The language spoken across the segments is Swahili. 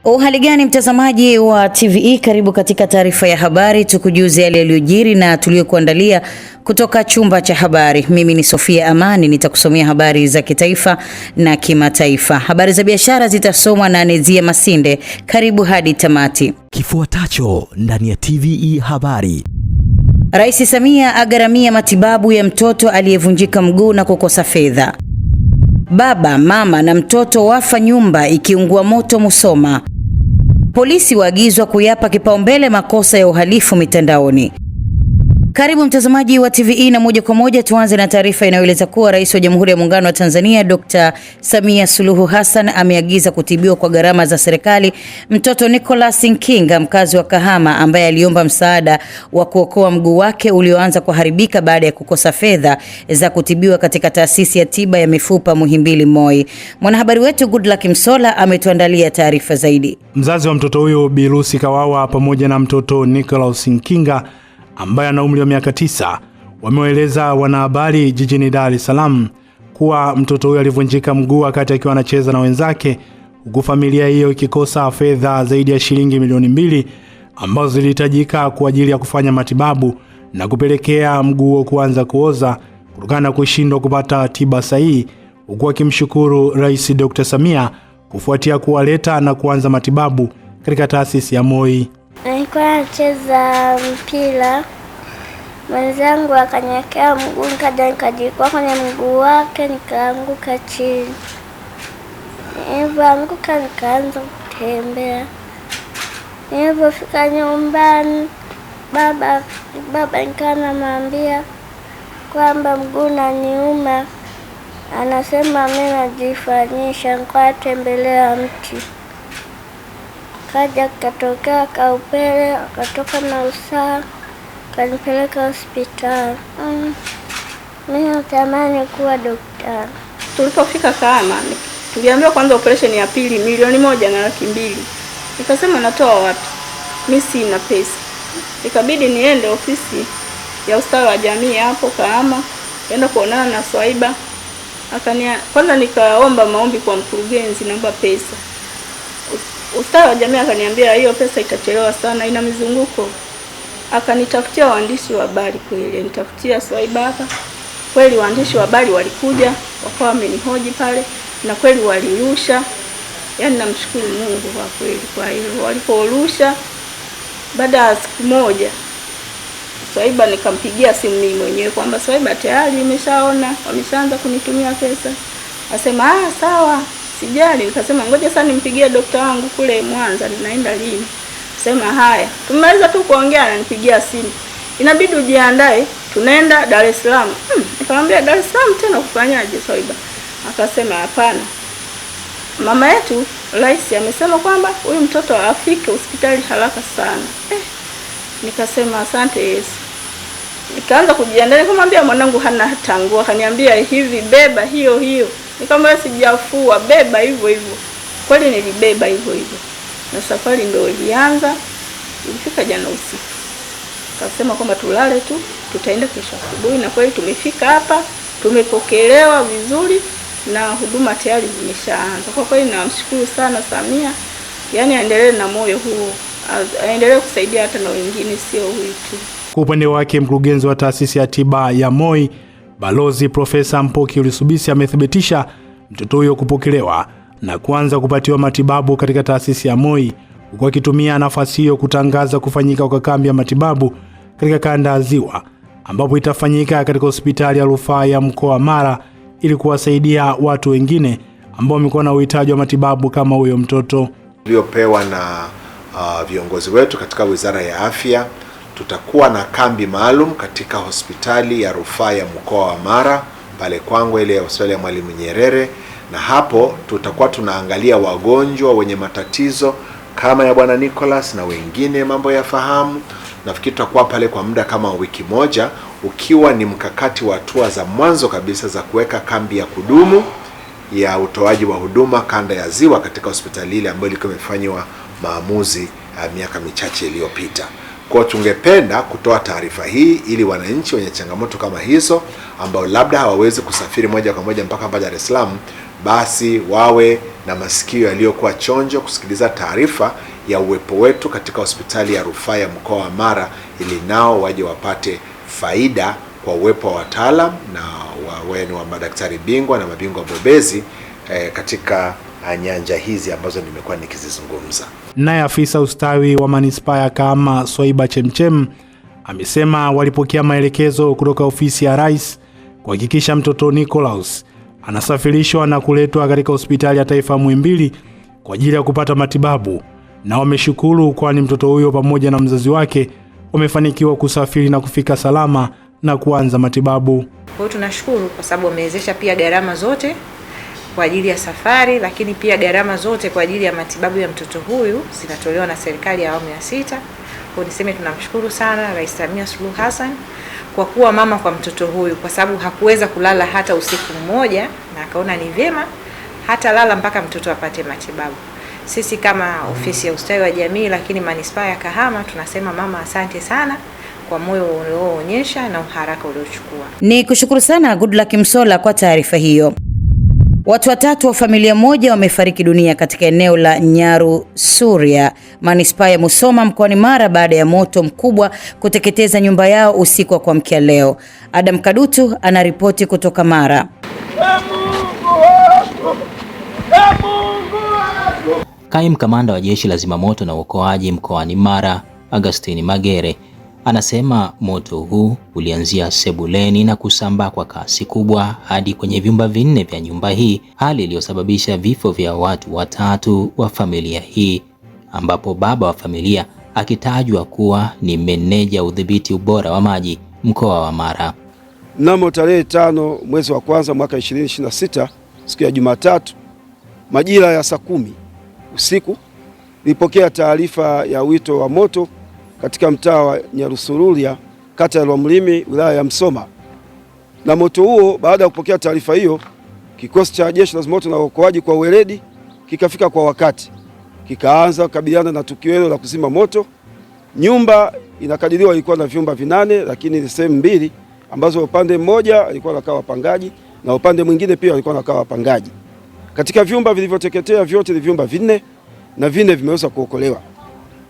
Uhali gani mtazamaji wa TVE, karibu katika taarifa ya habari, tukujuze yale yaliyojiri na tuliyokuandalia kutoka chumba cha habari. Mimi ni Sofia Amani, nitakusomea habari za kitaifa na kimataifa. Habari za biashara zitasomwa na Nezia Masinde. Karibu hadi tamati. Kifuatacho ndani ya TVE habari. Rais Samia agharamia matibabu ya mtoto aliyevunjika mguu na kukosa fedha. Baba, mama na mtoto wafa nyumba ikiungua moto Musoma. Polisi waagizwa kuyapa kipaumbele makosa ya uhalifu mitandaoni. Karibu mtazamaji wa TVE na moja kwa moja tuanze na taarifa inayoeleza kuwa Rais wa Jamhuri ya Muungano wa Tanzania Dr. Samia Suluhu Hassan ameagiza kutibiwa kwa gharama za serikali mtoto Nicholas Nkinga, mkazi wa Kahama, ambaye aliomba msaada wa kuokoa mguu wake ulioanza kuharibika baada ya kukosa fedha za kutibiwa katika taasisi ya tiba ya mifupa Muhimbili Moi. Mwanahabari wetu Goodluck Msola ametuandalia taarifa zaidi. Mzazi wa mtoto huyo Bi Lucy Kawawa pamoja na mtoto Nicholas Nkinga ambaye ana umri wa miaka 9 wameeleza wanahabari jijini Dar es Salaam kuwa mtoto huyo alivunjika mguu wakati akiwa anacheza na wenzake, huku familia hiyo ikikosa fedha zaidi ya shilingi milioni 2 ambazo zilihitajika kwa ajili ya kufanya matibabu na kupelekea mguu kuanza kuoza kutokana na kushindwa kupata tiba sahihi, huku akimshukuru Rais Dr. Samia kufuatia kuwaleta na kuanza matibabu katika taasisi ya Moi. Nilikuwa nacheza mpira, mwenzangu akanyekea mguu, nikaja nikajikwa kwenye mguu wake, nikaanguka chini. Nilipoanguka nikaanza kutembea. Nilipofika nyumbani, baba nikawa namwambia kwamba mguu unaniuma. Anasema mimi najifanyisha, nikatembelea mti. Kaja katokea kaupele, akatoka na usaha, kanipeleka hospitali. Mimi natamani kuwa daktari. Tulipofika Kahama, tuliambiwa kwanza operation ya pili milioni 1.2. Nikasema natoa wapi? Mimi sina pesa. Ikabidi niende ofisi ya ustawi wa jamii hapo Kahama, kwenda kuonana na Swaiba. Kwanza nikaomba maombi kwa mkurugenzi, naomba pesa. Ustawi wa jamii akaniambia hiyo pesa itachelewa sana, ina mizunguko. Akanitafutia waandishi wa habari, kweli nitafutia Swaiba hapa. Kweli waandishi wa habari walikuja, wakawa wamenihoji pale na kweli walirusha. Yaani namshukuru Mungu kwa kweli kwa hilo. Waliporusha, baada ya siku moja Swaiba nikampigia simu mimi mwenyewe kwamba Swaiba tayari imeshaona, wameshaanza kunitumia pesa. Asema sawa, sijali. Nikasema ngoja sasa nimpigie daktari wangu kule Mwanza, ninaenda lini. Sema haya. Tumemaliza tu kuongea, ananipigia simu. Inabidi ujiandae, tunaenda Dar es Salaam. Nikamwambia Dar es Salaam tena kufanyaje Swaiba? Akasema hapana. Mama yetu Rais amesema kwamba huyu mtoto afike hospitali haraka sana. Nikasema asante Yesu. Nikaanza kujiandaa, nikamwambia mwanangu hana hata nguo, akaniambia hivi beba hiyo. Nikamwambia sijafua, beba hivyo. Kweli nilibeba hivyo. Na safari ndio ilianza. Ilifika jana usiku. Akasema kwamba tulale tu, tutaenda kesho asubuhi, na kweli tumefika hapa, tumepokelewa vizuri na huduma tayari zimeshaanza. Kwa kweli namshukuru sana Samia. Yaani aendelee na moyo huo. Aendelee kusaidia hata na wengine, sio huyu tu. Kwa upande wake mkurugenzi wa taasisi ya tiba ya Moi, Balozi Profesa Mpoki Ulisubisi amethibitisha mtoto huyo kupokelewa na kuanza kupatiwa matibabu katika taasisi ya Moi, huku akitumia nafasi hiyo kutangaza kufanyika kwa kambi ya matibabu katika kanda ya Ziwa, ambapo itafanyika katika hospitali ya rufaa ya mkoa wa Mara ili kuwasaidia watu wengine ambao wamekuwa na uhitaji wa matibabu kama huyo mtoto. Tuliopewa na viongozi wetu katika Wizara ya Afya, tutakuwa na kambi maalum katika hospitali ya rufaa ya mkoa wa Mara pale Kwangwa, ile hospitali ya Mwalimu Nyerere, na hapo tutakuwa tunaangalia wagonjwa wenye matatizo kama ya bwana Nicholas na wengine mambo ya fahamu. Nafikiri tutakuwa pale kwa muda kama wiki moja, ukiwa ni mkakati wa hatua za mwanzo kabisa za kuweka kambi ya kudumu ya utoaji wa huduma kanda ya Ziwa katika hospitali ile ambayo ilikuwa imefanywa maamuzi miaka michache iliyopita. Kwa tungependa kutoa taarifa hii ili wananchi wenye changamoto kama hizo ambao labda hawawezi kusafiri moja kwa moja mpaka hapa Dar es Salaam, basi wawe na masikio yaliyokuwa chonjo kusikiliza taarifa ya uwepo wetu katika hospitali ya rufaa ya mkoa wa Mara, ili nao waje wapate faida kwa uwepo wa wataalam na wa madaktari bingwa na mabingwa bobezi katika nyanja hizi ambazo nimekuwa nikizizungumza. Naye afisa ustawi wa manispaa ya Kahama Swaiba Chemchem amesema walipokea maelekezo kutoka ofisi ya Rais kuhakikisha mtoto Nicholas anasafirishwa na kuletwa katika hospitali ya taifa Muhimbili kwa ajili ya kupata matibabu, na wameshukuru kwani mtoto huyo pamoja na mzazi wake wamefanikiwa kusafiri na kufika salama na kuanza matibabu. Kwa hiyo tunashukuru kwa sababu wamewezesha pia gharama zote kwa ajili ya safari, lakini pia gharama zote kwa ajili ya matibabu ya mtoto huyu zinatolewa na serikali ya awamu ya 6. Kwa niseme tunamshukuru sana Rais Samia Suluhu Hassan kwa kuwa mama kwa mtoto huyu, kwa sababu hakuweza kulala hata usiku mmoja, na akaona ni vyema hata lala mpaka mtoto apate matibabu. Sisi kama ofisi ya ustawi wa jamii lakini manispaa ya Kahama tunasema mama, asante sana kwa moyo ulioonyesha na uharaka uliochukua. Ni kushukuru sana Goodluck Msolla kwa taarifa hiyo. Watu 3 wa familia moja wamefariki dunia katika eneo la Nyarusuria, manispaa ya Musoma mkoani Mara baada ya moto mkubwa kuteketeza nyumba yao usiku wa kuamkia leo. Adam Kadutu anaripoti kutoka Mara. Kaimu kamanda wa jeshi la zimamoto na uokoaji mkoani Mara, Agustini Magere, anasema moto huu ulianzia sebuleni na kusambaa kwa kasi kubwa hadi kwenye vyumba 4 vya nyumba hii, hali iliyosababisha vifo vya watu 3 wa familia hii, ambapo baba wa familia akitajwa kuwa ni meneja udhibiti ubora wa maji mkoa wa Mara. Mnamo tarehe 5 mwezi wa kwanza mwaka 2026, siku ya Jumatatu, majira ya saa 10 usiku, nilipokea taarifa ya wito wa moto katika mtaa wa Nyarusururia, kata ya Lwamlimi, wilaya ya Musoma. Na moto huo, baada ya kupokea taarifa hiyo, kikosi cha jeshi la zimamoto na uokoaji kwa weledi kikafika kwa wakati, kikaanza kukabiliana na tukio hilo la kuzima moto. Nyumba inakadiriwa ilikuwa na vyumba 8, lakini ni sehemu 2 ambazo upande mmoja alikuwa anakaa wapangaji na upande mwingine pia alikuwa anakaa wapangaji. Katika vyumba vilivyoteketea vyote ni vyumba 4 na 4 vimeweza kuokolewa.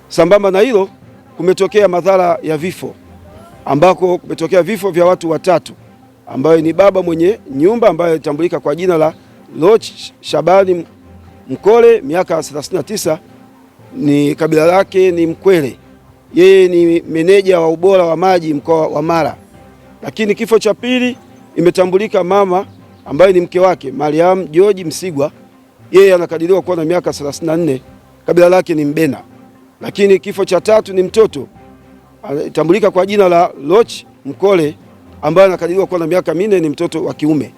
Sambamba na hilo, kumetokea madhara ya vifo, ambako kumetokea vifo vya watu 3 ambayo ni baba mwenye nyumba ambaye alitambulika kwa jina la Loch Shabani Mkole, miaka 39, ni kabila lake ni Mkwele. Yeye ni meneja wa ubora wa maji mkoa wa Mara. Lakini kifo cha pili imetambulika mama ambaye ni mke wake Mariam George Msigwa, yeye anakadiriwa kuwa na miaka 34, kabila lake ni Mbena. Lakini kifo cha 3 ni mtoto anatambulika kwa jina la Loch Mkole ambaye anakadiriwa kuwa na miaka 4, ni mtoto wa kiume.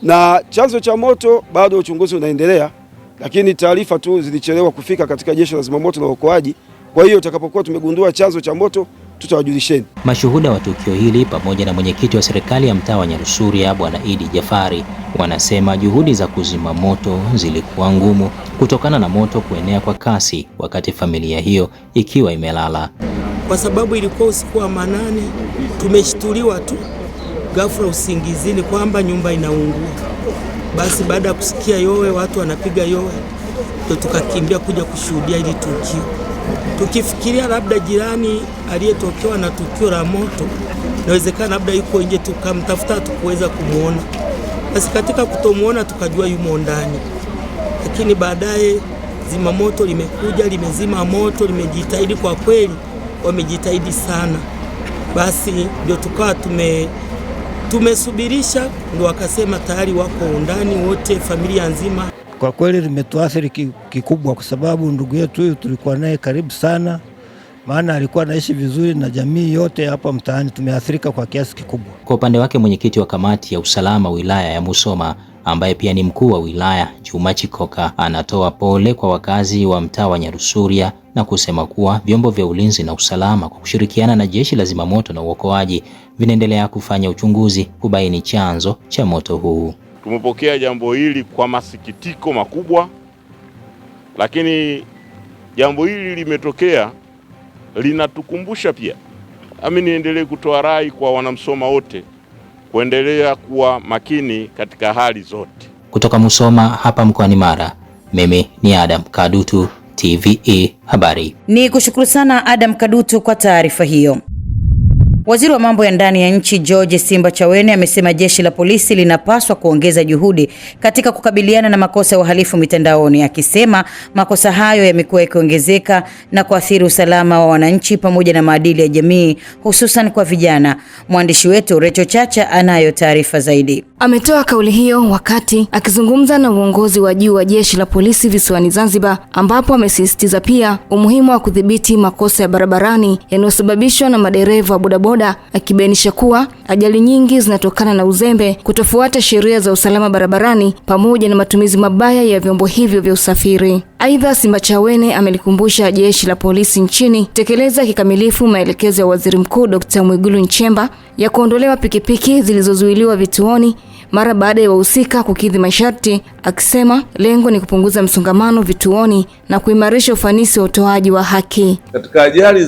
Na chanzo cha moto bado uchunguzi unaendelea, lakini taarifa tu zilichelewa kufika katika jeshi la zimamoto na uokoaji. Kwa hiyo utakapokuwa tumegundua chanzo cha moto tutawajulisheni. Mashuhuda wa tukio hili pamoja na mwenyekiti wa serikali ya mtaa wa Nyarusuria Bwana Idi Jafari wanasema juhudi za kuzima moto zilikuwa ngumu kutokana na moto kuenea kwa kasi wakati familia hiyo ikiwa imelala. Kwa sababu ilikuwa usiku wa manane, tumeshtuliwa tu ghafla usingizini kwamba nyumba inaungua. Basi baada ya kusikia yowe, watu wanapiga yowe, ndio tukakimbia kuja kushuhudia hili tukio, tukifikiria labda jirani aliyetokewa na tukio la moto inawezekana labda yuko nje, tukamtafuta tukuweza kumuona. Basi katika kutomuona tukajua yumo ndani, lakini baadaye zimamoto limekuja, limezima moto, limejitahidi kwa kweli, wamejitahidi sana. Basi ndio tukawa tumesubirisha, ndio wakasema tayari wako ndani wote, familia nzima. Kwa kweli limetuathiri kikubwa, kwa sababu ndugu yetu huyu tulikuwa naye karibu sana, maana alikuwa anaishi vizuri na jamii yote hapa mtaani. Tumeathirika kwa kiasi kikubwa. Kwa upande wake mwenyekiti wa kamati ya usalama wilaya ya Musoma ambaye pia ni mkuu wa wilaya Juma Chikoka anatoa pole kwa wakazi wa mtaa wa Nyarusuria na kusema kuwa vyombo vya ulinzi na usalama kwa kushirikiana na jeshi la zimamoto na uokoaji vinaendelea kufanya uchunguzi kubaini chanzo cha moto huu. Tumepokea jambo hili kwa masikitiko makubwa, lakini jambo hili limetokea linatukumbusha pia, niendelee kutoa rai kwa wanamsoma wote kuendelea kuwa makini katika hali zote. Kutoka Musoma hapa mkoani Mara, mimi ni Adam Kadutu, TVE Habari. Ni kushukuru sana Adam Kadutu kwa taarifa hiyo. Waziri wa mambo ya ndani ya nchi George Simbachawene amesema jeshi la polisi linapaswa kuongeza juhudi katika kukabiliana na makosa ya uhalifu mitandaoni, akisema makosa hayo yamekuwa yakiongezeka na kuathiri usalama wa wananchi pamoja na maadili ya jamii, hususan kwa vijana. Mwandishi wetu Recho Chacha anayo taarifa zaidi. Ametoa kauli hiyo wakati akizungumza na uongozi wa juu wa jeshi la polisi visiwani Zanzibar, ambapo amesisitiza pia umuhimu wa kudhibiti makosa ya barabarani yanayosababishwa na madereva bodaboda, akibainisha kuwa ajali nyingi zinatokana na uzembe, kutofuata sheria za usalama barabarani pamoja na matumizi mabaya ya vyombo hivyo vya usafiri. Aidha, Simbachawene amelikumbusha jeshi la polisi nchini tekeleza kikamilifu maelekezo ya Waziri Mkuu Dr. Mwigulu Nchemba ya kuondolewa pikipiki zilizozuiliwa vituoni mara baada ya wahusika kukidhi masharti, akisema lengo ni kupunguza msongamano vituoni na kuimarisha ufanisi wa utoaji wa haki. Katika ajali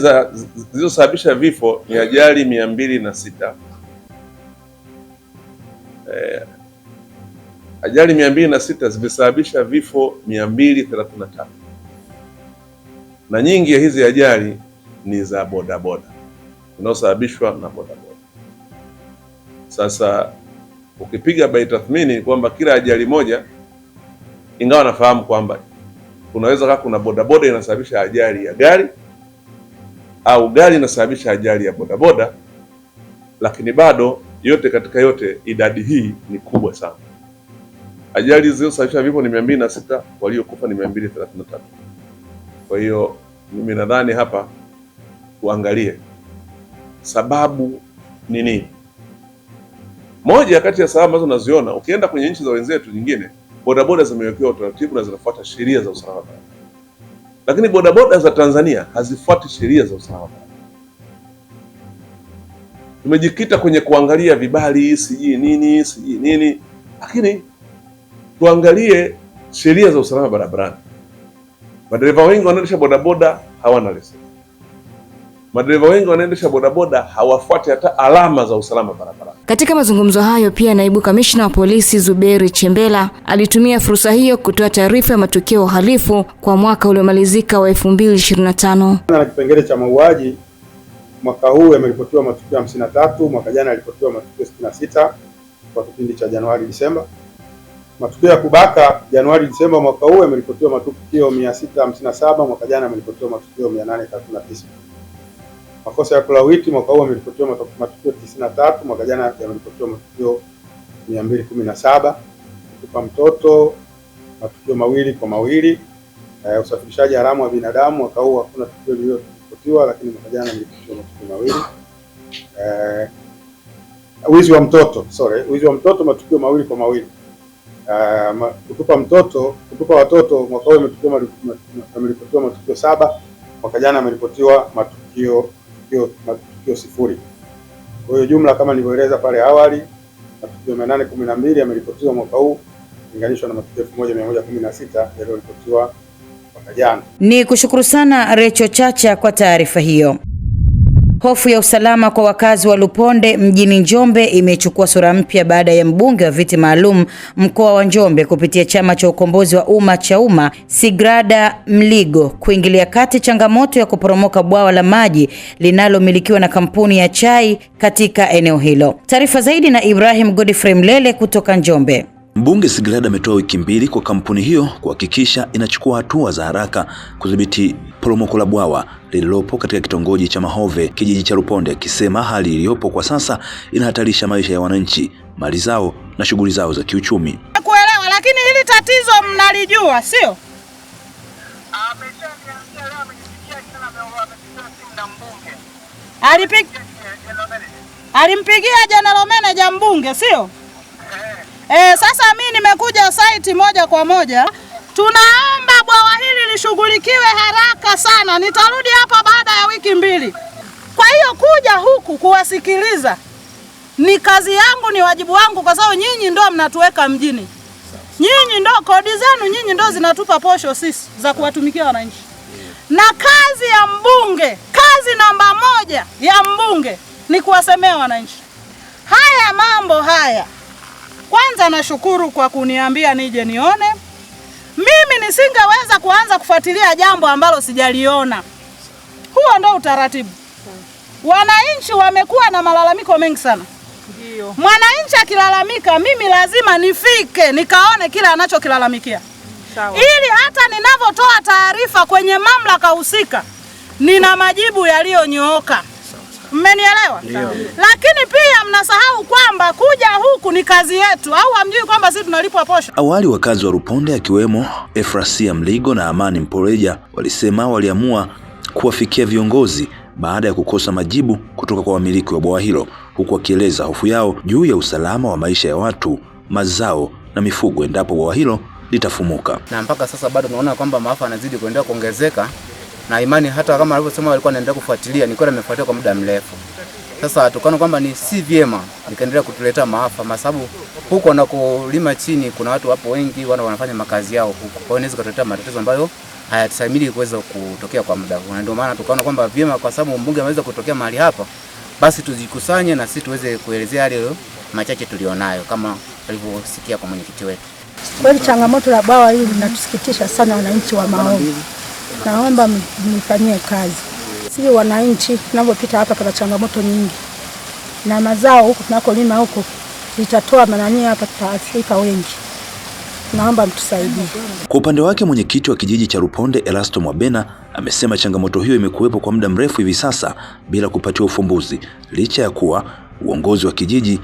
zilizosababisha vifo ni ajali 206. Ajali 206 zimesababisha vifo 233. Na nyingi ya hizi ajali ni za bodaboda, zinazosababishwa na bodaboda. Sasa ukipiga by tathmini kwamba kila ajali moja, ingawa nafahamu kwamba unaweza kama kuna bodaboda inasababisha ajali ya gari au gari inasababisha ajali ya bodaboda, lakini bado yote katika yote idadi hii ni kubwa sana. Ajali zilizosababisha vifo ni 206, waliokufa ni 233. Kwa hiyo mimi nadhani hapa tuangalie sababu ni nini. Moja kati ya sababu ambazo naziona, ukienda kwenye nchi za wenzetu nyingine, bodaboda zimewekewa utaratibu na zinafuata sheria za usalama barabarani. Lakini bodaboda za Tanzania hazifuati sheria za usalama barabarani. Tumejikita kwenye kuangalia vibali, siji nini, lakini tuangalie sheria za usalama barabarani. Madereva wengi wanaendesha bodaboda hawana leseni. Madereva wengi wanaendesha bodaboda hawafuati hata alama za usalama barabarani. Katika mazungumzo hayo pia naibu kamishna wa polisi Zuberi Chembela alitumia fursa hiyo kutoa taarifa ya matukio ya uhalifu kwa mwaka uliomalizika wa 2025. Na kipengele cha mauaji, mwaka huu yameripotiwa matukio 53, mwaka jana yaliripotiwa matukio 66 kwa kipindi cha Januari Disemba. Matukio ya kubaka Januari Disemba mwaka huu yameripotiwa matukio 657, mwaka jana yameripotiwa matukio 839. Makosa ya kulawiti mwaka huu yameripotiwa matukio 93, mwaka jana yameripotiwa matukio 217. Kutupa mtoto matukio mawili kwa mawili. Usafirishaji haramu wa binadamu mwaka huu hakuna tukio lililoripotiwa, lakini mwaka jana yameripotiwa matukio mawili. Wizi wa mtoto matukio mawili kwa mawili. Kutupa watoto mwaka huu yameripotiwa matukio 7, mwaka jana yameripotiwa matukio 0. Kwa hiyo jumla kama nilivyoeleza pale awali, matukio 812 yameripotiwa mwaka huu kulinganishwa na matukio 1116 yaliyoripotiwa mwaka jana. Ni kushukuru sana Recho Chacha kwa taarifa hiyo. Hofu ya usalama kwa wakazi wa Luponde mjini Njombe imechukua sura mpya baada ya mbunge wa viti maalum mkoa wa Njombe kupitia chama cha ukombozi wa umma CHAUMMA Sigrada Mligo kuingilia kati changamoto ya kuporomoka bwawa la maji linalomilikiwa na kampuni ya chai katika eneo hilo. Taarifa zaidi na Ibrahim Godfrey Mlele kutoka Njombe. Mbunge Sigrada ametoa wiki 2 kwa kampuni hiyo kuhakikisha inachukua hatua za haraka kudhibiti poromoko la bwawa lililopo katika kitongoji cha Mahove, kijiji cha Luponde, akisema hali iliyopo kwa sasa inahatarisha maisha ya wananchi, mali zao na shughuli zao za kiuchumi. Kuelewa, lakini hili tatizo mnalijua, sio? Alimpigia general manager mbunge, sio? Sasa mimi nimekuja site moja kwa moja. Tunaomba bwawa hili lishughulikiwe haraka sana. Nitarudi hapa baada ya wiki 2. Kwa hiyo kuja huku kuwasikiliza ni kazi yangu, ni wajibu wangu, kwa sababu nyinyi ndio mnatuweka mjini. Nyinyi ndio kodi zenu, nyinyi ndio zinatupa posho sisi za kuwatumikia wananchi. Na kazi ya mbunge, kazi namba 1 ya mbunge ni kuwasemea wananchi. Haya mambo haya, kwanza nashukuru kwa kuniambia nije nione. Mimi nisingeweza kuanza kufuatilia jambo ambalo sijaliona. Huo ndo utaratibu. Wananchi wamekuwa na malalamiko mengi sana. Ndio. Mwananchi akilalamika, mimi lazima nifike nikaone kila anachokilalamikia. Sawa. Ili hata ninavyotoa taarifa kwenye mamlaka husika, nina majibu yaliyonyooka. Mmenielewa? Lakini pia mnasahau kwamba kuja huku ni kazi yetu, au hamjui kwamba sisi tunalipwa posho? Awali wakazi wa Ruponde akiwemo Efrasia Mligo na Amani Mporeja walisema waliamua kuwafikia viongozi baada ya kukosa majibu kutoka kwa wamiliki wa bwawa hilo, huku wakieleza hofu yao juu ya usalama wa maisha ya watu, mazao na mifugo endapo bwawa hilo litafumuka. Na mpaka sasa bado tunaona kwamba maafa yanazidi kuendelea kuongezeka, na imani hata kama alivyosema walikuwa wanaendelea kufuatilia, nilikuwa nimefuatilia kwa muda mrefu. Sasa tukaona kwamba ni si vyema nikaendelea kutuletea maafa, sababu huko wanakolima chini kuna watu wapo wengi wanafanya makazi yao huko. Kwa hiyo inaweza kutuletea matatizo ambayo hayatastahimili kuweza kutokea kwa muda huu. Na ndio maana tukaona kwamba vyema, kwa sababu mbunge ameweza kutokea mahali hapa, basi tujikusanye na sisi tuweze kuelezea yale machache tulionayo kama alivyosikia kwa mwenyekiti wetu. Kweli changamoto la bwawa hili linatusikitisha sana wananchi wa Maombe. Naomba mnifanyie kazi. Sisi wananchi tunapopita hapa kuna changamoto nyingi. Na mazao huko tunakolima huko litatoa manania hapa, tutaathirika wengi. Naomba mtusaidie. Kwa upande wake mwenyekiti wa kijiji cha Ruponde Elasto Mwabena amesema changamoto hiyo imekuwepo kwa muda mrefu hivi sasa bila kupatiwa ufumbuzi, licha ya kuwa uongozi wa kijiji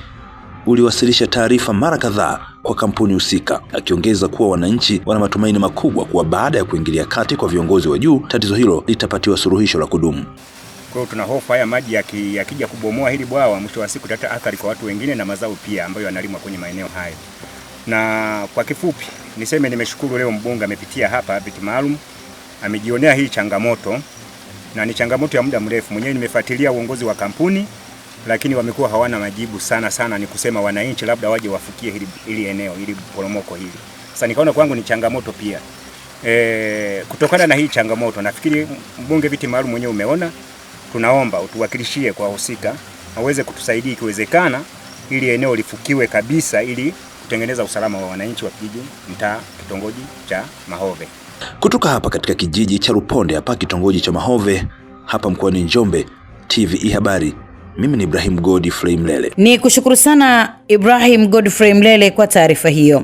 uliwasilisha taarifa mara kadhaa kwa kampuni husika, akiongeza kuwa wananchi wana matumaini makubwa kuwa baada ya kuingilia kati kwa viongozi wa juu, tatizo hilo litapatiwa suluhisho la kudumu. Kwa hiyo tuna hofu haya maji yakija kubomoa hili bwawa, mwisho wa siku tata athari kwa watu wengine na mazao pia ambayo yanalimwa kwenye maeneo hayo. Na kwa kifupi niseme nimeshukuru leo mbunge amepitia hapa viti maalum, amejionea hii changamoto, na ni changamoto ya muda mrefu. Mwenyewe nimefuatilia uongozi wa kampuni, lakini wamekuwa hawana majibu sana, ni kusema wananchi labda waje wafikie hili eneo, hili poromoko hili. Sasa nikaona kwangu ni changamoto pia. Kutokana na hii changamoto, nafikiri mbunge viti maalum mwenyewe umeona, tunaomba utuwakilishie kwa husika, aweze kutusaidia ikiwezekana ili eneo lifukiwe kabisa, ili kutengeneza usalama wa wananchi wa kijiji, mtaa, kitongoji cha Mahove. Kutoka hapa katika kijiji cha Ruponde hapa kitongoji cha Mahove hapa mkoani Njombe, TVE Habari, mimi ni Ibrahim Godfrey Mlele. Ni kushukuru sana Ibrahim Godfrey Mlele kwa taarifa hiyo.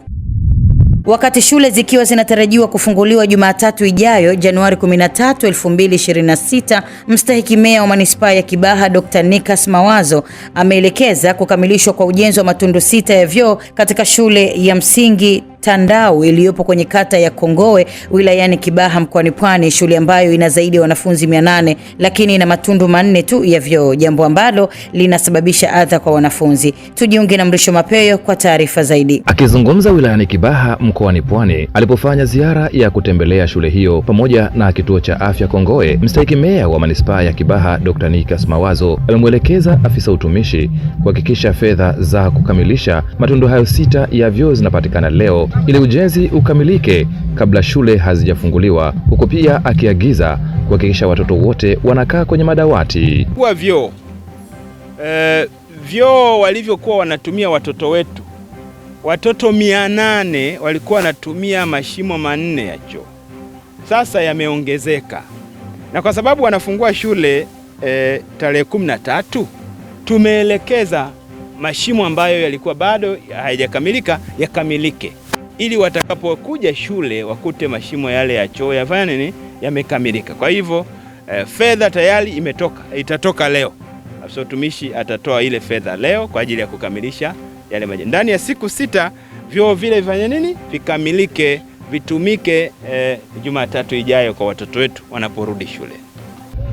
Wakati shule zikiwa zinatarajiwa kufunguliwa Jumatatu ijayo Januari 13, 2026, mstahiki meya wa manispaa ya Kibaha Dr. Nikas Mawazo ameelekeza kukamilishwa kwa ujenzi wa matundu 6 ya vyoo katika shule ya msingi Tandau iliyopo kwenye kata ya Kongowe wilayani Kibaha mkoani Pwani, shule ambayo ina zaidi ya wanafunzi 800 lakini ina matundu 4 tu ya vyoo, jambo ambalo linasababisha adha kwa wanafunzi. Tujiunge na Mrisho Mapeyo kwa taarifa zaidi. Akizungumza wilayani Kibaha mkoani Pwani alipofanya ziara ya kutembelea shule hiyo pamoja na kituo cha afya Kongowe, mstahiki meya wa manispaa ya Kibaha Dr. Nikas Mawazo amemwelekeza afisa utumishi kuhakikisha fedha za kukamilisha matundu hayo 6 ya vyoo zinapatikana leo ili ujenzi ukamilike kabla shule hazijafunguliwa, huko pia akiagiza kuhakikisha watoto wote wanakaa kwenye madawati. Kwa vyoo walivyokuwa wanatumia watoto wetu, watoto 800 walikuwa wanatumia mashimo 4 ya choo. Sasa yameongezeka, na kwa sababu wanafungua shule tarehe 13, tumeelekeza mashimo ambayo yalikuwa bado hayajakamilika yakamilike, ili watakapokuja shule wakute mashimo yale ya choo yafanya nini, yamekamilika. Kwa hivyo fedha tayari itatoka leo. Afisa utumishi atatoa ile fedha leo kwa ajili ya kukamilisha yale majengo. Ndani ya siku 6 vyoo vile vifanye nini, vikamilike, vitumike Jumatatu ijayo kwa watoto wetu wanaporudi shule.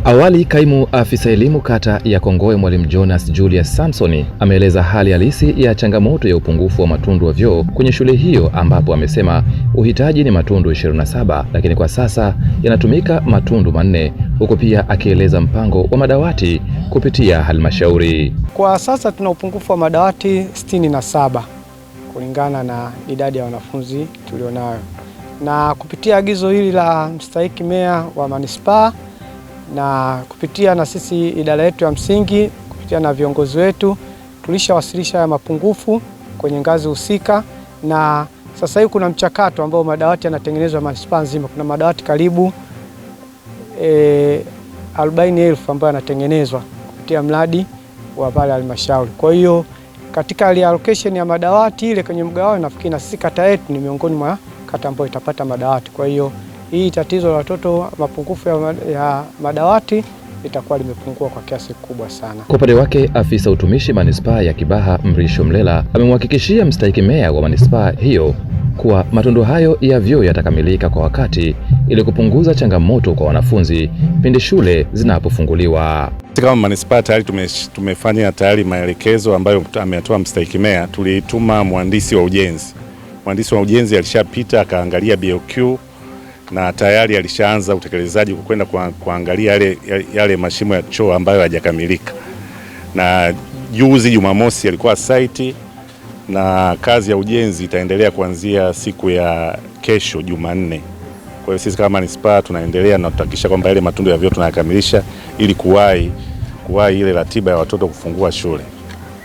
Awali kaimu afisa elimu kata ya Kongowe Mwalimu Jonas Julius Samson ameeleza hali halisi ya changamoto ya upungufu wa matundu wa vyoo kwenye shule hiyo, ambapo amesema uhitaji ni matundu 27 lakini kwa sasa yanatumika matundu 4, huko pia akieleza mpango wa madawati kupitia halmashauri. Kwa sasa tuna upungufu wa madawati 67 kulingana na idadi ya wanafunzi tulionayo, na kupitia agizo hili la mstahiki meya wa manispaa na kupitia na sisi idara yetu ya msingi, kupitia na viongozi wetu, tulishawasilisha ya mapungufu kwenye ngazi husika, na sasa hivi kuna mchakato ambao madawati yanatengenezwa manispaa nzima. Kuna madawati karibu 40,000 ambayo yanatengenezwa kupitia mradi wa pale halmashauri. Kwa hiyo katika reallocation ya madawati ile kwenye mgao, nafikiri na sisi kata yetu ni miongoni mwa kata ambayo itapata madawati. Kwa hiyo hii tatizo la watoto mapungufu ya madawati itakuwa limepungua kwa kiasi kikubwa sana. Kwa upande wake, afisa utumishi manispaa ya Kibaha Mrisho Mlela amemhakikishia mstahiki meya wa manispaa hiyo kuwa matundu hayo ya vyoo yatakamilika kwa wakati ili kupunguza changamoto kwa wanafunzi pindi shule zinapofunguliwa. Kama manispaa tayari tumefanya tayari maelekezo ambayo ametoa mstahiki meya. Tulituma mhandisi wa ujenzi. Mhandisi wa ujenzi alishapita akaangalia BOQ na tayari alishaanza utekelezaji kwenda kuangalia yale mashimo ya choo ambayo hayajakamilika. Na juzi Jumamosi alikuwa site, na kazi ya ujenzi itaendelea kuanzia siku ya kesho Jumanne. Kwa hiyo sisi kama manispaa tunaendelea na tutahakikisha kwamba yale matundu ya vyoo tunayakamilisha ili kuwahi ile ratiba ya watoto kufungua shule.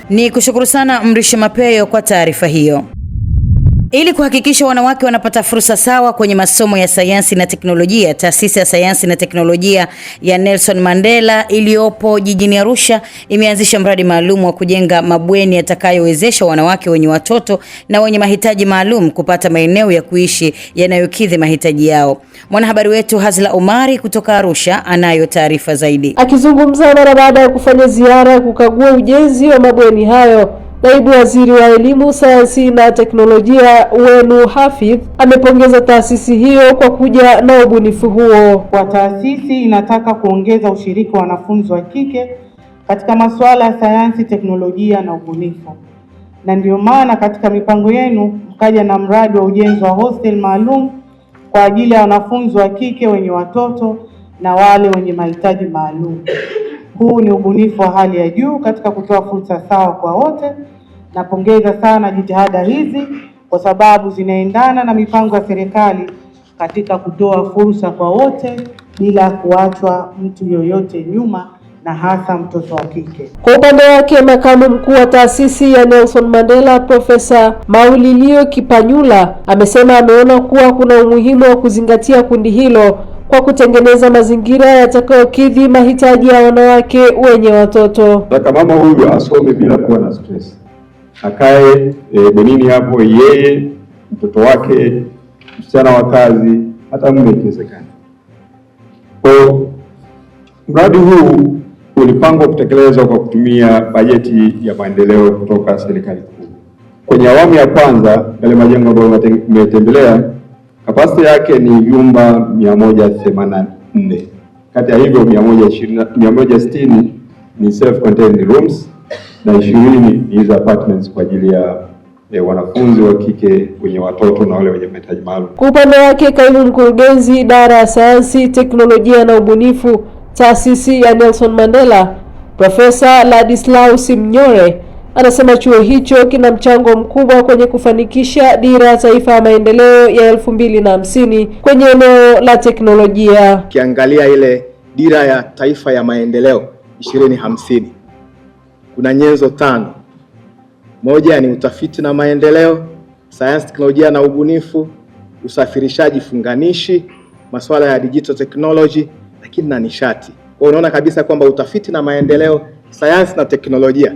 Ni kushukuru sana Mrisho Mapeyo kwa taarifa hiyo. Ili kuhakikisha wanawake wanapata fursa sawa kwenye masomo ya sayansi na teknolojia, taasisi ya sayansi na teknolojia ya Nelson Mandela iliyopo jijini Arusha imeanzisha mradi maalum wa kujenga mabweni yatakayowezesha wanawake wenye watoto na wenye mahitaji maalum kupata maeneo ya kuishi yanayokidhi mahitaji yao. Mwanahabari wetu Hazla Omari kutoka Arusha anayo taarifa zaidi. Akizungumza mara baada ya kufanya ziara kukagua ujenzi wa mabweni hayo, Naibu Waziri wa Elimu, Sayansi na Teknolojia Wenu Hafidh amepongeza taasisi hiyo kwa kuja na ubunifu huo. Kwa taasisi inataka kuongeza ushiriki wa wanafunzi wa kike katika masuala ya sayansi, teknolojia na ubunifu. Na ndio maana katika mipango yenu mkaja na mradi wa ujenzi wa hostel maalum kwa ajili ya wanafunzi wa kike wenye watoto na wale wenye mahitaji maalum. Huu ni ubunifu wa hali ya juu katika kutoa fursa sawa kwa wote. Napongeza sana jitihada hizi kwa sababu zinaendana na mipango ya serikali katika kutoa fursa kwa wote bila kuachwa mtu yoyote nyuma, na hasa mtoto wa kike. Kwa upande wake, makamu mkuu wa taasisi ya Nelson Mandela Profesa Maulilio Kipanyula amesema ameona kuwa kuna umuhimu wa kuzingatia kundi hilo kwa kutengeneza mazingira yatakayokidhi mahitaji ya wanawake wenye watoto. Nataka mama huyu asome bila kuwa na stress. Akae benini hapo, yeye, mtoto wake, msichana wa kazi, hata mume ikiwezekana. Kwa mradi huu ulipangwa kutekelezwa kwa kutumia bajeti ya maendeleo kutoka serikali kuu. Kwenye awamu ya kwanza, yale majengo ambayo umetembelea, kapasiti yake ni vyumba 184. Kati ya hivyo 160 ni self-contained rooms na 20 ni hizo apartments kwa ajili ya wanafunzi wa kike wenye watoto na wale wenye mahitaji maalum. Kwa upande wake, kaimu mkurugenzi idara ya sayansi, teknolojia na ubunifu taasisi ya Nelson Mandela, Profesa Ladislaus Mnyore, anasema chuo hicho kina mchango mkubwa kwenye kufanikisha dira ya taifa ya maendeleo ya 2050 kwenye eneo la teknolojia. Kiangalia ile dira ya taifa ya maendeleo 2050, kuna nyenzo 5. Moja ni utafiti na maendeleo, sayansi, teknolojia na ubunifu, usafirishaji funganishi, masuala ya digital technology, lakini na nishati. Kwa unaona kabisa kwamba utafiti na maendeleo, sayansi na teknolojia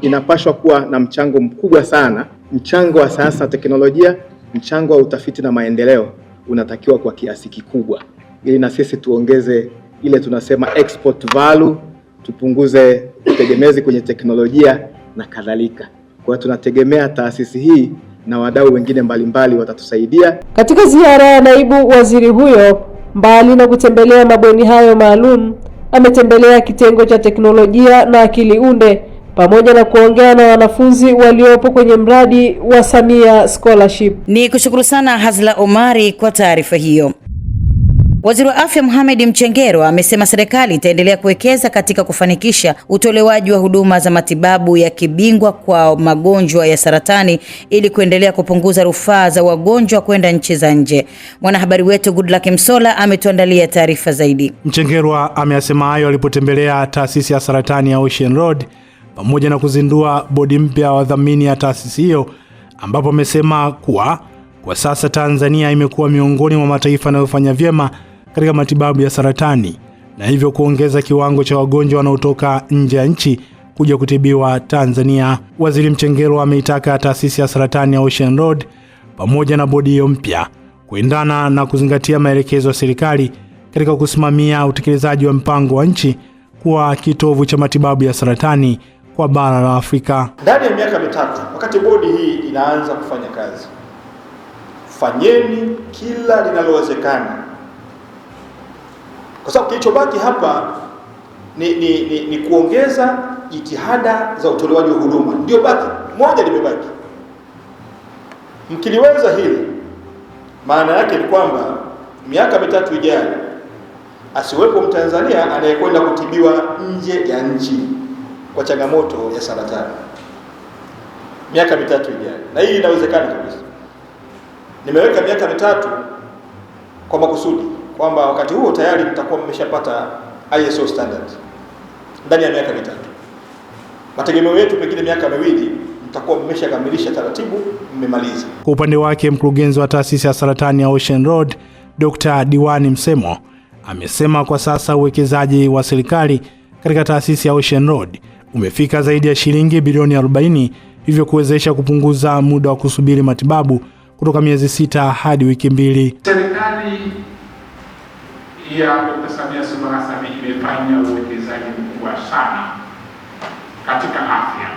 inapaswa kuwa na mchango mkubwa sana. Mchango wa sayansi na teknolojia, mchango wa utafiti na maendeleo unatakiwa kwa kiasi kikubwa, ili na sisi tuongeze ile tunasema export value, tupunguze utegemezi kwenye teknolojia na kadhalika. Kwa hiyo tunategemea taasisi hii na wadau wengine mbalimbali watatusaidia. Katika ziara ya naibu waziri huyo, mbali na kutembelea mabweni hayo maalum, ametembelea kitengo cha teknolojia na akili unde pamoja na kuongea na wanafunzi waliopo kwenye mradi wa Samia Scholarship. Ni kushukuru sana Hazla Omari kwa taarifa hiyo. Waziri wa Afya Mohamed Mchengerwa amesema serikali itaendelea kuwekeza katika kufanikisha utolewaji wa huduma za matibabu ya kibingwa kwa magonjwa ya saratani ili kuendelea kupunguza rufaa za wagonjwa kwenda nchi za nje. Mwanahabari wetu Goodluck Msola ametuandalia taarifa zaidi. Mchengerwa ameyasema hayo alipotembelea taasisi ya saratani ya Ocean Road pamoja na kuzindua bodi mpya ya wadhamini ya taasisi hiyo, ambapo amesema kuwa kwa sasa Tanzania imekuwa miongoni mwa mataifa yanayofanya vyema katika matibabu ya saratani na hivyo kuongeza kiwango cha wagonjwa wanaotoka nje ya nchi kuja kutibiwa Tanzania. Waziri Mchengerwa ameitaka taasisi ya saratani ya Ocean Road pamoja na bodi hiyo mpya kuendana na kuzingatia maelekezo ya serikali katika kusimamia utekelezaji wa mpango wa nchi kuwa kitovu cha matibabu ya saratani kwa bara la Afrika. Ndani ya miaka mitatu, wakati bodi hii inaanza kufanya kazi, fanyeni kila linalowezekana, kwa sababu kilichobaki hapa ni kuongeza jitihada za utolewaji wa huduma. Ndio baki moja limebaki. Mkiliweza hili, maana yake ni kwamba miaka mitatu ijayo asiwepo Mtanzania anayekwenda kutibiwa nje ya nchi kwa changamoto ya saratani. Miaka mitatu ijayo, na hii inawezekana kabisa. Nimeweka miaka mitatu kwa makusudi kwamba wakati huo tayari mtakuwa mmeshapata ISO standard ndani ya miaka mitatu. Mategemeo yetu pengine miaka miwili mtakuwa mmeshakamilisha taratibu, mmemaliza. Kwa upande wake, mkurugenzi wa taasisi ya saratani ya Ocean Road, Dr. Diwani Msemo, amesema kwa sasa uwekezaji wa serikali katika taasisi ya Ocean Road umefika zaidi ya shilingi bilioni 40, hivyo kuwezesha kupunguza muda wa kusubiri matibabu kutoka miezi 6 hadi wiki 2. Serikali ya Dr. Samia Suluhu Hassan imefanya uwekezaji mkubwa sana katika afya,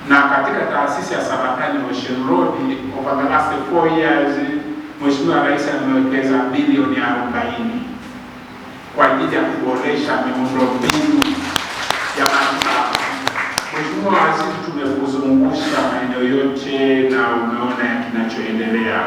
na katika taasisi ya saratani Ocean Road over the last 4 years Mheshimiwa Rais amewekeza bilioni 40 kwa ajili ya kuboresha miundombinu ya matibabu. Mheshimiwa Waziri, tumekuzungusha maeneo yote na umeona kinachoendelea.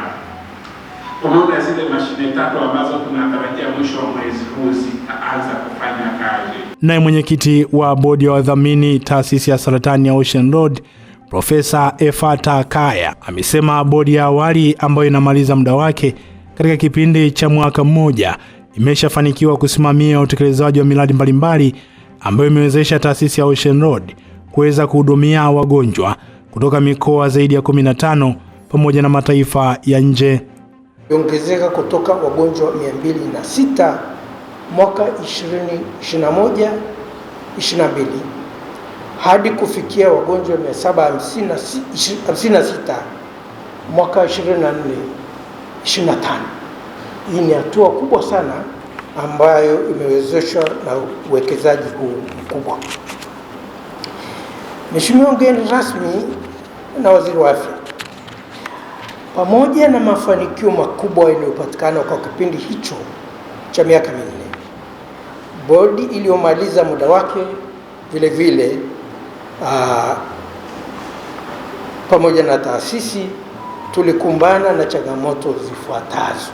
Umeona zile mashine 3 ambazo tunatarajia mwisho wa mwezi huu zitaanza kufanya kazi. Naye mwenyekiti wa bodi ya wadhamini taasisi ya saratani ya Ocean Road, Profesa Efata Kaya, amesema bodi ya awali ambayo inamaliza muda wake katika kipindi cha mwaka mmoja imeshafanikiwa kusimamia utekelezaji wa miradi mbalimbali ambayo imewezesha taasisi ya Ocean Road kuweza kuhudumia wagonjwa kutoka mikoa zaidi ya 15 pamoja na mataifa ya nje. Ongezeka kutoka wagonjwa 206 mwaka 2021-22 hadi kufikia wagonjwa 756 mwaka 24-25. Hii ni hatua kubwa sana ambayo imewezeshwa na uwekezaji huu mkubwa. Mheshimiwa mgeni rasmi na Waziri wa Afya, pamoja na mafanikio makubwa yaliyopatikana kwa kipindi hicho cha miaka 4, bodi iliyomaliza muda wake vile vile pamoja na taasisi tulikumbana na changamoto zifuatazo.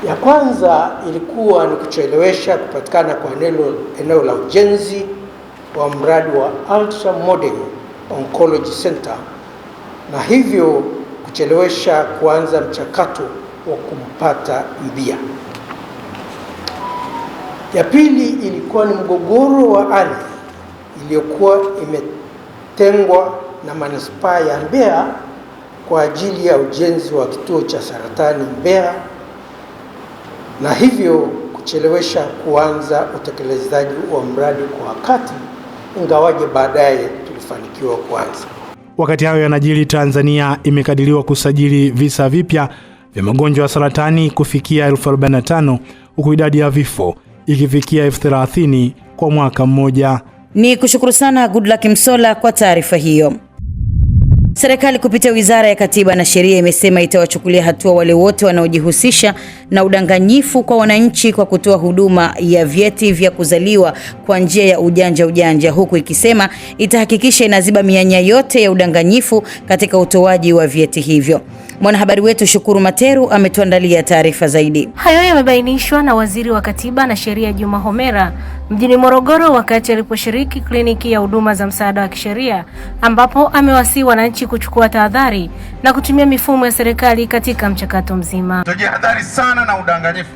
Ya kwanza ilikuwa ni kuchelewesha kupatikana kwa eneo la ujenzi wa mradi wa Ultra Modern Oncology Center, na hivyo kuchelewesha kuanza mchakato wa kumpata mbia. Ya pili ilikuwa ni mgogoro wa ardhi iliyokuwa imetengwa na manispaa ya Mbeya kwa ajili ya ujenzi wa kituo cha saratani Mbeya, na hivyo kuchelewesha kuanza utekelezaji wa mradi kwa wakati, ingawaje baadaye tulifanikiwa kuanza. Wakati hayo yanajiri, Tanzania imekadiriwa kusajili visa vipya vya magonjwa ya saratani kufikia 45,000 huku idadi ya vifo ikifikia 30,000 kwa mwaka mmoja. Ni kushukuru sana Goodluck Msolla kwa taarifa hiyo. Serikali kupitia Wizara ya Katiba na Sheria imesema itawachukulia hatua wale wote wanaojihusisha na udanganyifu kwa wananchi kwa kutoa huduma ya vyeti vya kuzaliwa kwa njia ya ujanja, huku ikisema itahakikisha inaziba mianya yote ya udanganyifu katika utoaji wa vyeti hivyo. Mwanahabari wetu Shukuru Materu ametuandalia taarifa zaidi. Hayo yamebainishwa na Waziri wa Katiba na Sheria Juma Homera mjini Morogoro wakati aliposhiriki kliniki ya huduma za msaada wa kisheria, ambapo amewasihi wananchi kuchukua tahadhari na kutumia mifumo ya serikali katika mchakato mzima. Tujihadhari sana na udanganyifu.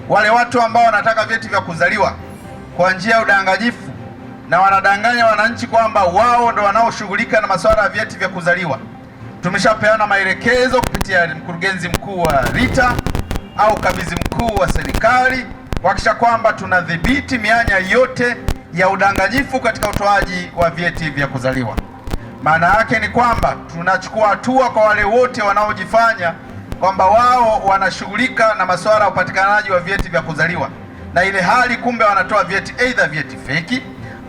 Wale watu ambao wanataka vyeti vya kuzaliwa kwa njia ya udanganyifu na wanadanganya wananchi kwamba wao ndo wanaoshughulika na masuala ya vyeti vya kuzaliwa. Tumeshapeana maelekezo kupitia mkurugenzi mkuu wa RITA au kabidhi mkuu wa serikali kuhakikisha kwamba tunadhibiti mianya yote ya udanganyifu katika utoaji wa vyeti vya kuzaliwa. Maana yake ni kwamba tunachukua hatua kwa wale wote wanaojifanya kwamba wao wanashughulika na masuala ya upatikanaji wa vyeti vya kuzaliwa, na ile hali kumbe wanatoa vyeti aidha vyeti feki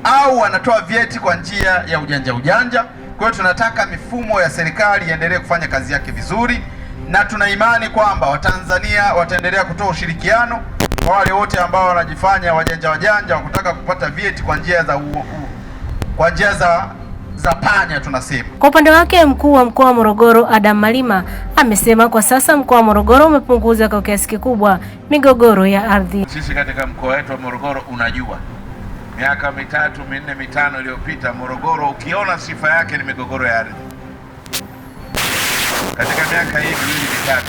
au wanatoa vyeti kwa njia ya ujanja. Kwa hiyo tunataka mifumo ya serikali iendelee kufanya kazi yake vizuri, na tuna imani kwamba Watanzania wataendelea kutoa ushirikiano kwa wale wote ambao wanajifanya wajanja wa kutaka kupata vyeti kwa njia za panya tunasema. Kwa upande wake mkuu wa mkoa wa Morogoro Adam Malima amesema kwa sasa mkoa wa Morogoro umepunguza kwa kiasi kikubwa migogoro ya ardhi. Sisi katika mkoa wetu wa Morogoro, unajua miaka 3, 4, 5 iliyopita Morogoro ukiona sifa yake ni migogoro ya ardhi. Katika miaka hii 2, 3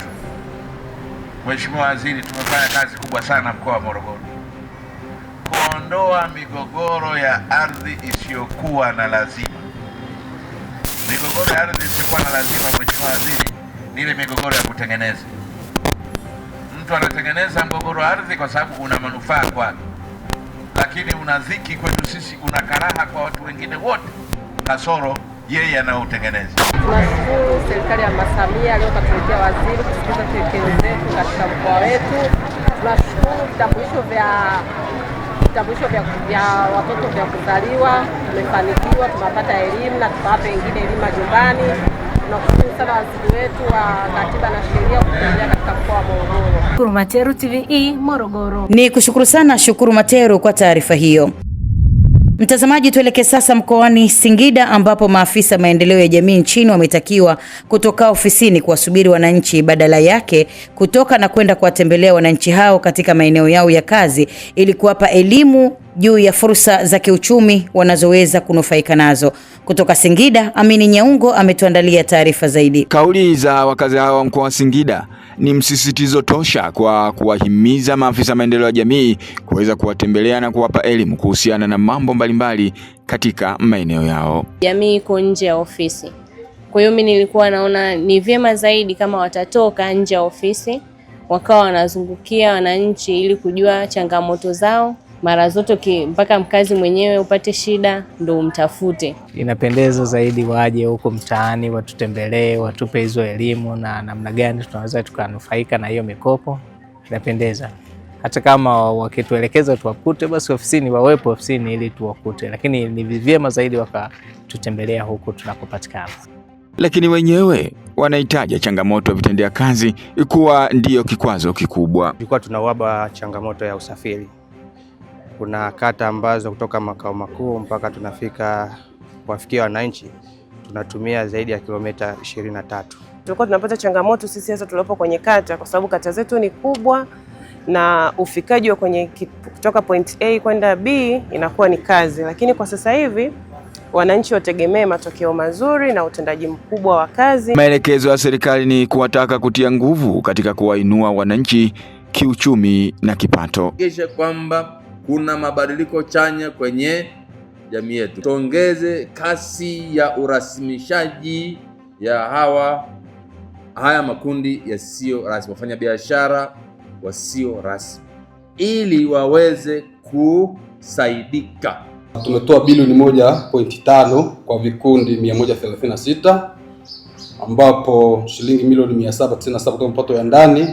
Mheshimiwa Waziri, tumefanya kazi kubwa sana mkoa wa Morogoro kuondoa migogoro ya ardhi isiyokuwa na lazima. Migogoro ya ardhi isiyokuwa na lazima, Mheshimiwa Waziri, ni ile migogoro ya kutengeneza. Mtu anatengeneza mgogoro wa ardhi kwa sababu una manufaa kwake, lakini una dhiki kwetu sisi, una karaha kwa watu wengine wote kasoro yeye anaotengeneza. Tunashukuru serikali ya Mama Samia leo katuletea waziri kusikiliza kero zetu katika mkoa wetu. Tunashukuru vitambulisho vya watoto vya kuzaliwa tumefanikiwa, tunapata elimu na tutawapa wengine elimu majumbani. Tunashukuru sana waziri wetu wa Katiba na Sheria kutembelea katika mkoa wa Morogoro. Shukuru Materu, TVE Morogoro. Ni kushukuru sana Shukuru Materu kwa taarifa hiyo. Mtazamaji, tuelekee sasa mkoani Singida ambapo maafisa maendeleo ya jamii nchini wametakiwa kutoka ofisini kuwasubiri wananchi, badala yake kutoka na kwenda kuwatembelea wananchi hao katika maeneo yao ya kazi ili kuwapa elimu juu ya fursa za kiuchumi wanazoweza kunufaika nazo. Kutoka Singida, Amini Nyaungo ametuandalia taarifa zaidi. Kauli za wakazi hao wa mkoa wa Singida ni msisitizo tosha kwa kuwahimiza maafisa maendeleo ya jamii kuweza kuwatembelea na kuwapa elimu kuhusiana na mambo mbalimbali katika maeneo yao. Jamii iko nje ya ofisi. Kwa hiyo mimi nilikuwa naona ni vyema zaidi kama watatoka nje ya ofisi wakawa wanazungukia wananchi ili kujua changamoto zao. Mara zote mpaka mkazi mwenyewe upate shida ndo umtafute. Inapendeza zaidi waje huko mtaani watutembelee, watupe hizo elimu na namna gani tunaweza tukanufaika na hiyo mikopo. Inapendeza. Hata kama wakituelekeza tuwakute, basi ofisini wawepo ofisini ili tuwakute, lakini ni vyema zaidi wakatutembelea huko tunakopatikana. Lakini wenyewe wanahitaji changamoto ya vitendea kazi ikuwa ndiyo kikwazo kikubwa. Tulikuwa tunawaba changamoto ya usafiri. Kuna kata ambazo kutoka makao makuu mpaka tunafika kuwafikia wananchi tunatumia zaidi ya kilomita 23. Tulikuwa tunapata changamoto sisi hasa tulipo kwenye kata, kwa sababu kata zetu ni kubwa na ufikaji wa kutoka point A kwenda B inakuwa ni kazi, lakini kwa sasa hivi wananchi wategemee matokeo mazuri na utendaji mkubwa wa kazi. Maelekezo ya serikali ni kuwataka kutia nguvu katika kuwainua wananchi kiuchumi na kipato. Kisha kwamba kuna mabadiliko chanya kwenye jamii yetu. Tuongeze kasi ya urasimishaji ya haya makundi yasiyo rasmi, wafanya biashara wasio rasmi, ili waweze kusaidika. Tumetoa bilioni 1.5 kwa vikundi 136 ambapo shilingi milioni 797 kutoka mapato ya ndani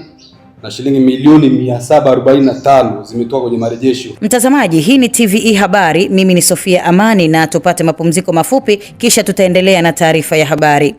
na shilingi milioni 745 zimetoka kwenye marejesho. Mtazamaji, hii ni TVE Habari. Mimi ni Sofia Amani, na tupate mapumziko mafupi kisha tutaendelea na taarifa ya habari.